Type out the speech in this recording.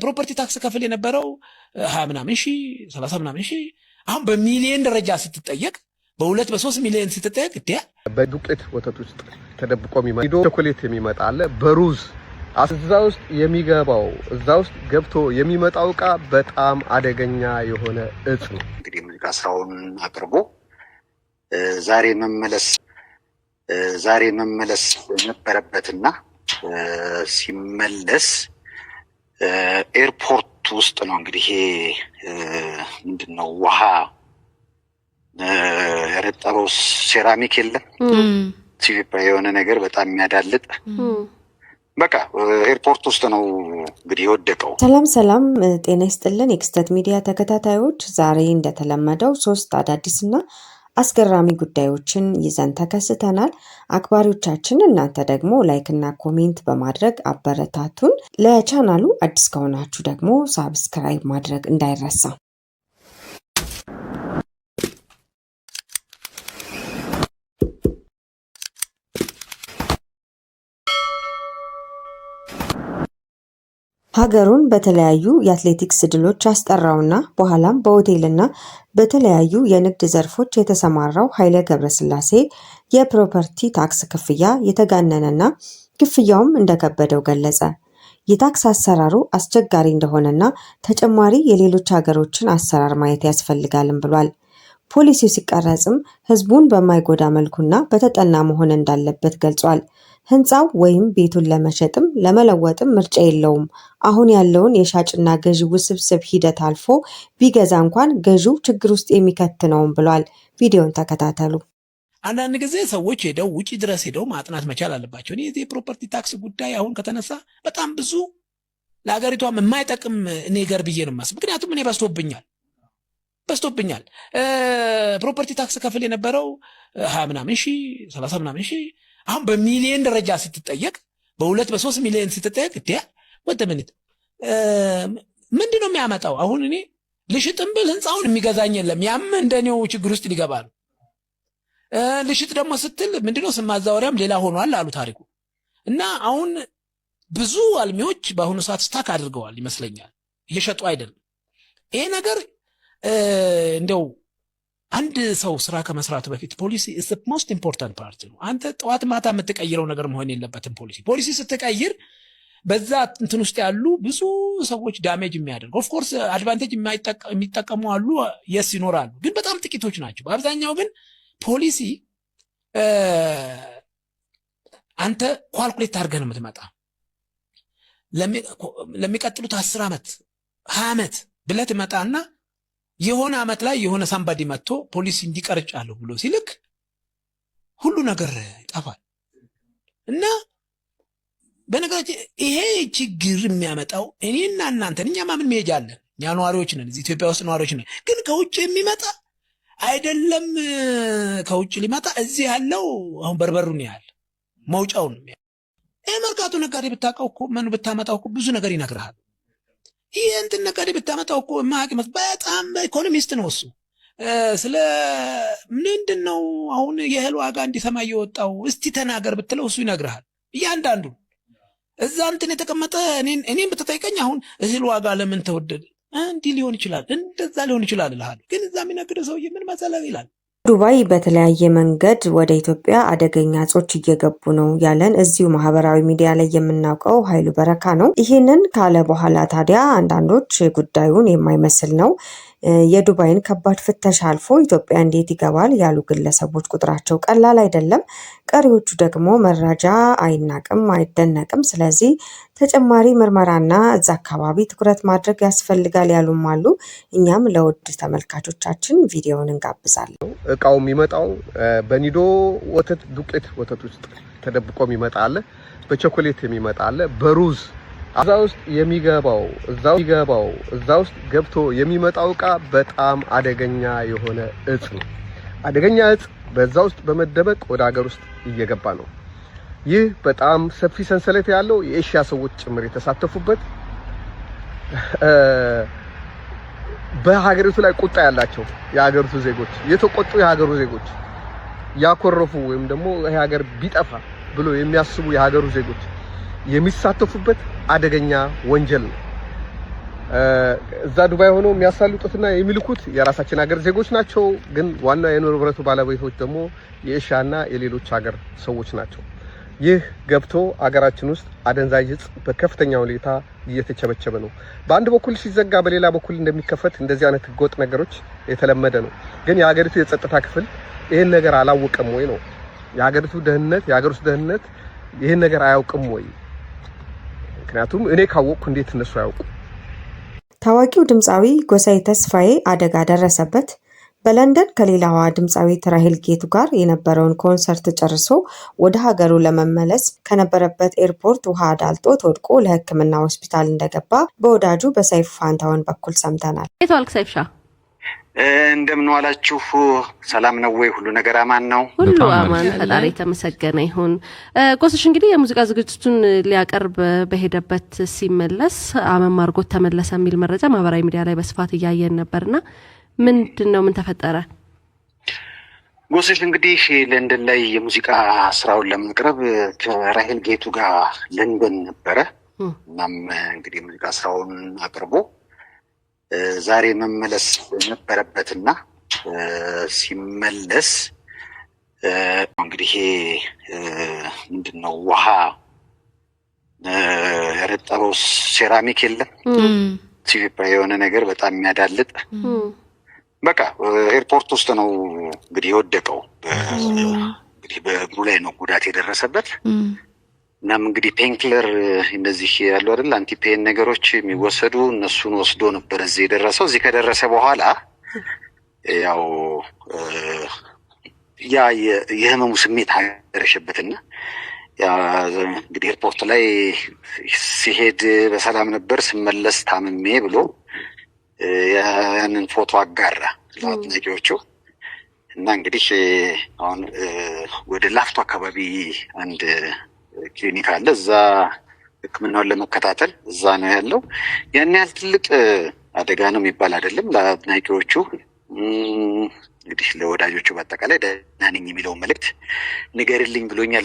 ፕሮፐርቲ ታክስ ከፍል የነበረው 20 ምናምን ሺህ 30 ምናምን ሺህ አሁን በሚሊዮን ደረጃ ስትጠየቅ በ2 በ3 ሚሊዮን ስትጠየቅ በዱቄት ወተት ውስጥ ተደብቆ የሚመጣ ቾኮሌት የሚመጣ አለ በሩዝ እዛ ውስጥ የሚገባው እዛ ውስጥ ገብቶ የሚመጣው ዕቃ በጣም አደገኛ የሆነ እጽ ነው። እንግዲህ ሙዚቃ ስራውን አቅርቦ ዛሬ መመለስ ነበረበትና ሲመለስ ኤርፖርት ውስጥ ነው እንግዲህ ምንድነው ውሃ ያረጠበው ሴራሚክ የለም ሲቪፓ የሆነ ነገር በጣም የሚያዳልጥ በቃ ኤርፖርት ውስጥ ነው እንግዲህ የወደቀው። ሰላም ጤና ይስጥልን የክስተት ሚዲያ ተከታታዮች፣ ዛሬ እንደተለመደው 3 አዳዲስና አስገራሚ ጉዳዮችን ይዘን ተከስተናል። አክባሪዎቻችን እናንተ ደግሞ ላይክ እና ኮሜንት በማድረግ አበረታቱን። ለቻናሉ አዲስ ከሆናችሁ ደግሞ ሳብስክራይብ ማድረግ እንዳይረሳ። ሀገሩን በተለያዩ የአትሌቲክስ ድሎች አስጠራውና በኋላም በሆቴልና በተለያዩ የንግድ ዘርፎች የተሰማራው ኃይሌ ገብረስላሴ የፕሮፐርቲ ታክስ ክፍያ የተጋነነና ክፍያውም እንደከበደው ገለጸ። የታክስ አሰራሩ አስቸጋሪ እንደሆነና ተጨማሪ የሌሎች ሀገሮችን አሰራር ማየት ያስፈልጋልም ብሏል። ፖሊሲው ሲቀረጽም ህዝቡን በማይጎዳ መልኩና በተጠና መሆን እንዳለበት ገልጿል። ህንፃው ወይም ቤቱን ለመሸጥም ለመለወጥም ምርጫ የለውም። አሁን ያለውን የሻጭና ገዢ ውስብስብ ሂደት አልፎ ቢገዛ እንኳን ገዢው ችግር ውስጥ የሚከት ነውም ብሏል። ቪዲዮን ተከታተሉ። አንዳንድ ጊዜ ሰዎች ሄደው ውጪ ድረስ ሄደው ማጥናት መቻል አለባቸው። እኔ የፕሮፐርቲ ታክስ ጉዳይ አሁን ከተነሳ በጣም ብዙ ለሀገሪቷም የማይጠቅም ነገር ብዬ ነው የማስበው። ምክንያቱም እኔ በዝቶብኛል። ፕሮፐርቲ ታክስ ከፍል የነበረው 20 ምናምን ሺህ 30 ምናምን ሺህ አሁን በሚሊዮን ደረጃ ስትጠየቅ በ2 በ3 ሚሊዮን ስትጠየቅ ወደምንት ምንድነው የሚያመጣው? አሁን እኔ ልሽጥም ብል ህንፃውን የሚገዛኝ የለም። ያም እንደኔው ችግር ውስጥ ሊገባ ነው። ልሽጥ ደግሞ ስትል ምንድነው ስም ማዛወሪያም ሌላ ሆኗል አሉ ታሪኩ። እና አሁን ብዙ አልሚዎች በአሁኑ ሰዓት ስታክ አድርገዋል ይመስለኛል፣ እየሸጡ አይደለም። ይሄ ነገር እንደው አንድ ሰው ስራ ከመስራቱ በፊት ፖሊሲ is the most important part ነው። አንተ ጠዋት ማታ የምትቀይረው ነገር መሆን የለበትም። ፖሊሲ ስትቀይር በዛ እንትን ውስጥ ያሉ ብዙ ሰዎች ዳሜጅ የሚያደርጉ ኦፍ ኮርስ አድቫንቴጅ የሚጠቀሙ አሉ፣ የስ ይኖራሉ፣ ግን በጣም ጥቂቶች ናቸው። በአብዛኛው ግን ፖሊሲ አንተ ኳልኩሌት አድርገህ ነው የምትመጣ። ለሚቀጥሉት 10 ዓመት 20 ዓመት ብለህ ትመጣና የሆነ ዓመት ላይ የሆነ ሳምባዲ መጥቶ ፖሊሲ እንዲቀርጫለሁ ብሎ ሲልክ ሁሉ ነገር ይጠፋል። እና በነገራችን ይሄ ችግር የሚያመጣው እኔና እናንተ እኛማ ምን መሄጃለን? እኛ ነዋሪዎች ነን፣ እዚህ ኢትዮጵያ ውስጥ ነዋሪዎች ነን። ግን ከውጭ የሚመጣ አይደለም፣ ከውጭ ሊመጣ እዚህ ያለው አሁን በርበሩን ያህል መውጫውን ይሄ መርካቶ ነጋዴ ብታውቀው እኮ ምን ብታመጣው እኮ ብዙ ነገር ይነግርሃል። ይሄ እንትን ነጋዴ ብታመጣው እኮ ማቅመት በጣም ኢኮኖሚስት ነው እሱ። ስለ ምንድነው አሁን የእህል ዋጋ እንዲሰማ የወጣው እስቲ ተናገር ብትለው እሱ ይነግርሃል። እያንዳንዱ እዛ እንትን የተቀመጠ እኔን ብትጠይቀኝ አሁን እህል ዋጋ ለምን ተወደደ እንዲህ ሊሆን ይችላል እንደዛ ሊሆን ይችላል እልሃለሁ። ግን እዛ የሚነግደው ሰውዬ ምን መሰለህ ይላል። ዱባይ በተለያየ መንገድ ወደ ኢትዮጵያ አደገኛ እጾች እየገቡ ነው ያለን እዚሁ ማህበራዊ ሚዲያ ላይ የምናውቀው ኃይሉ በረካ ነው። ይህንን ካለ በኋላ ታዲያ አንዳንዶች ጉዳዩን የማይመስል ነው፣ የዱባይን ከባድ ፍተሻ አልፎ ኢትዮጵያ እንዴት ይገባል ያሉ ግለሰቦች ቁጥራቸው ቀላል አይደለም። ቀሪዎቹ ደግሞ መረጃ አይናቅም አይደነቅም፣ ስለዚህ ተጨማሪ ምርመራና እዛ አካባቢ ትኩረት ማድረግ ያስፈልጋል ያሉም አሉ። እኛም ለውድ ተመልካቾቻችን ቪዲዮውን እንጋብዛለን። እቃው የሚመጣው በኒዶ ወተት ዱቄት ወተት ውስጥ ተደብቆ የሚመጣ አለ፣ በቾኮሌት የሚመጣ አለ፣ በሩዝ እዛ ውስጥ የሚገባው እዛ ውስጥ ገብቶ የሚመጣው ዕቃ በጣም አደገኛ የሆነ እጽ ነው። አደገኛ እጽ በዛ ውስጥ በመደበቅ ወደ ሀገር ውስጥ እየገባ ነው። ይህ በጣም ሰፊ ሰንሰለት ያለው የኤሽያ ሰዎች ጭምር የተሳተፉበት በሀገሪቱ ላይ ቁጣ ያላቸው የሀገሪቱ ዜጎች፣ የተቆጡ የሀገሩ ዜጎች፣ ያኮረፉ ወይም ደግሞ ይሄ ሀገር ቢጠፋ ብሎ የሚያስቡ የሀገሩ ዜጎች የሚሳተፉበት አደገኛ ወንጀል ነው። እዛ ዱባይ ሆነው የሚያሳልጡትና የሚልኩት የራሳችን ሀገር ዜጎች ናቸው። ግን ዋና የንብረቱ ባለቤቶች ደግሞ የኤሻና የሌሎች ሀገር ሰዎች ናቸው። ይህ ገብቶ አገራችን ውስጥ አደንዛዥ እጽ በከፍተኛ ሁኔታ እየተቸበቸበ ነው። በአንድ በኩል ሲዘጋ በሌላ በኩል እንደሚከፈት እንደዚህ አይነት ህገወጥ ነገሮች የተለመደ ነው። ግን የሀገሪቱ የጸጥታ ክፍል ይህን ነገር አላወቀም ወይ ነው? የሀገሪቱ ደህንነት፣ የሀገር ውስጥ ደህንነት ይህን ነገር አያውቅም ወይ? ምክንያቱም እኔ ካወቅኩ እንዴት እነሱ አያውቁ? ታዋቂው ድምፃዊ ጎሳዬ ተስፋዬ አደጋ ደረሰበት። በለንደን ከሌላዋ ድምፃዊት ራሄል ጌቱ ጋር የነበረውን ኮንሰርት ጨርሶ ወደ ሀገሩ ለመመለስ ከነበረበት ኤርፖርት ውሃ ዳልጦት ወድቆ ለሕክምና ሆስፒታል እንደገባ በወዳጁ በሰይፉ ፋንታሁን በኩል ሰምተናል። የቷልክ ሰይፍሻ? እንደምን ዋላችሁ? ሰላም ነው ወይ? ሁሉ ነገር አማን ነው? ሁሉ አማን፣ ፈጣሪ የተመሰገነ ይሁን። ጎስሽ እንግዲህ የሙዚቃ ዝግጅቱን ሊያቀርብ በሄደበት ሲመለስ አመም አድርጎት ተመለሰ የሚል መረጃ ማህበራዊ ሚዲያ ላይ በስፋት እያየን ነበርና ምንድነው? ምን ተፈጠረ? ጎስሽ እንግዲህ ለንደን ላይ የሙዚቃ ስራውን ለማቅረብ ከራሄል ጌቱ ጋር ለንደን ነበረ። እናም እንግዲህ የሙዚቃ ስራውን አቅርቦ ዛሬ መመለስ ነበረበትና ሲመለስ እንግዲህ ምንድነው ውሃ ያረጠበው ሴራሚክ የለም ሲቪፕራ የሆነ ነገር በጣም የሚያዳልጥ በቃ ኤርፖርት ውስጥ ነው እንግዲህ የወደቀው። እንግዲህ በእግሩ ላይ ነው ጉዳት የደረሰበት። እናም እንግዲህ ፔንክለር እንደዚህ ያሉ አይደል አንቲ ፔን ነገሮች የሚወሰዱ እነሱን ወስዶ ነበር እዚህ የደረሰው። እዚህ ከደረሰ በኋላ ያው ያ የህመሙ ስሜት አደረሸበትና ያ እንግዲህ ኤርፖርት ላይ ሲሄድ በሰላም ነበር፣ ስመለስ ታምሜ ብሎ ያንን ፎቶ አጋራ ለአድናቂዎቹ። እና እንግዲህ አሁን ወደ ላፍቶ አካባቢ አንድ ክሊኒክ አለ፣ እዛ ህክምናውን ለመከታተል እዛ ነው ያለው። ያን ያህል ትልቅ አደጋ ነው የሚባል አይደለም። ለአድናቂዎቹ እንግዲህ ለወዳጆቹ በአጠቃላይ ደህና ነኝ የሚለውን መልእክት ንገርልኝ ብሎኛል።